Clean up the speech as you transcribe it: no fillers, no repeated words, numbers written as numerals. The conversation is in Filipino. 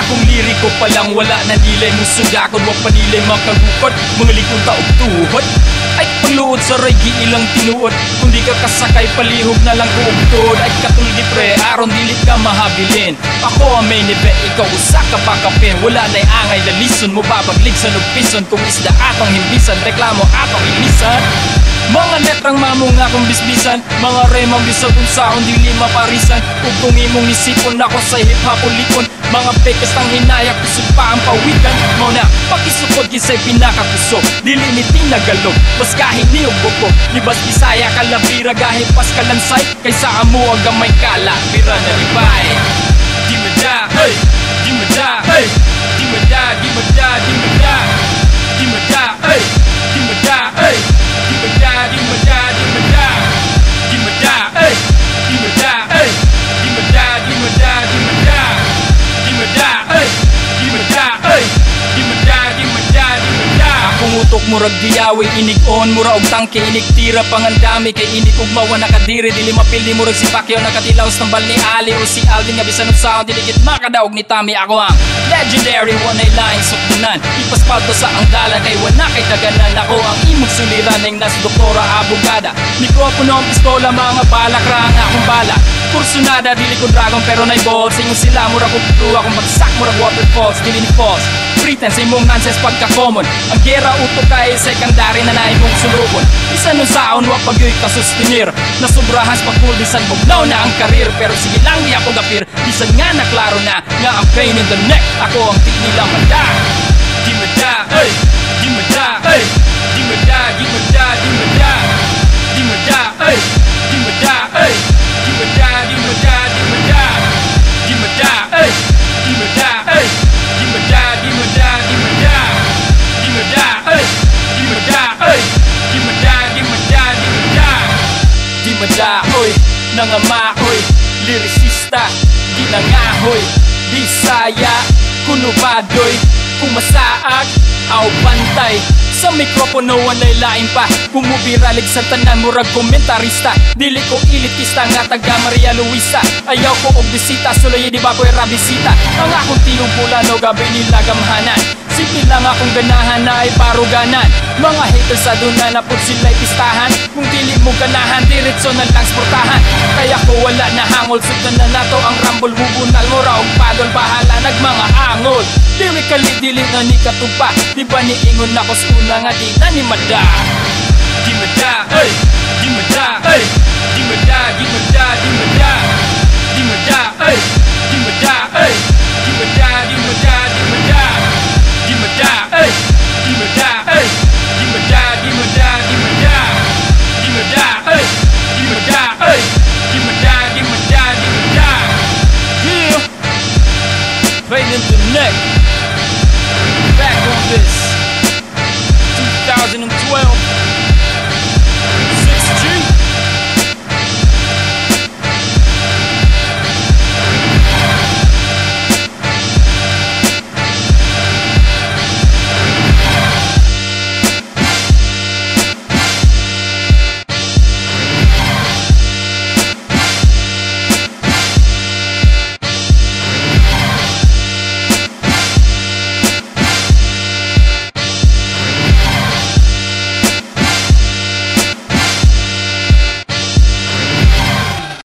Akong liriko palang wala na nilay mong sugakon. Wag panilay makagukod, mga likong taog tuhod. Ay pangluod sa regi ilang tinuod. Kung di ka kasakay palihog na lang kuugtod. Ay katulgi pre, aron dilit ka mahabilin. Ako ang main event, ikaw usa ka pakapin. Wala na'y angay lalison mo babaglig sa nugpison. Kung isda atong himbisan, reklamo atong inisan. Mga letrang mamong akong bisbisan, mga remang bisag kung saon dili maparisan. Ug kung imong nisipon ako sa hip-hop ulikon, mga pekas tang hinaya kusog pa ang pawikan. Mao na pakisukod kisay pinakakuso, dili ni tinagalog bas kahit niyog buko. Libas Bisaya kalabira gahit pas kalansay, kaysa amo ang gamay kala bira na ribay. Di mada, hey, di mada, hey, di mada, di mada, di mada, di mada, hey, di mada, hey, di mada, di mada, di mada, di mada, hey, di mada, hey, di mada, di mada, di mada, di mada, hey, di mada, hey, di mada, di mada, di mada. Akong utok murag diyawi, inig-on mura og tangke, inig-tira pangandami kay inig ugmawa nakadiri, dili mapildi murag si Pacquiao nakatilaos ng bal ni Ali o si Alvin nga bisan og sound diligit makadaog ni Tommy. Ako ang legendary one night line sukdunan, ipaspalto sa ang dalan kay wala kay daganan. Ako ang imong suliran ng nas doktora abogada, mikropono ang pistola mga balak ra ang akong bala. Kursunada dili ko dragon pero nay balls, ingon sila murag og blue akong bagsak murag waterfalls dili ni falls. Pretense imong nonsense pagka-common, ang gera uto kay secondary na naimong sulubon. Isa nun saon wa pagyoy kasustinir, nasubrahas pagkul bisan bugnaw na ang karir. Pero sige lang di ako gapir, bisan nga naklaro na nga ang pain in the neck, ako ang di nila mada. Di mada, hey, di mada, hey, di mada, di mada, di mada, di mada, hey, di mada, hey, di mada, di mada, di mada, di mada, hey, di mada, hey, di mada, di mada, di mada, di mada, hey, di mada, hey, di mada, di mada, di mada, di mada, oy, nangamoy, lirisista, di nangahoy, Bisaya, kunubadoy, kumasaak, aw bantay. Sa mikropono walay lain pa, kung mubiralig sa tanan murag komentarista. Dili ko elitista nga taga Maria Luisa, ayaw ko og bisita, suloy di ba ko'y rabisita. Ang akong tiyong pula no gabi nila gamhanan, simple lang akong ganahan na ay paruganan. Mga haters sa duna na pud sila'y pistahan, kung dili mo ganahan diretso na lang sportahan. Kaya ko wala na hangol, sugdan na nato ang rumble, hubunal mo ra og padol, bahala nag mga angol. Lyrically dili na ni katupa, di ba ni ingon ako suna nga di na ni mada. Di mada, hey, di mada, hey, di mada.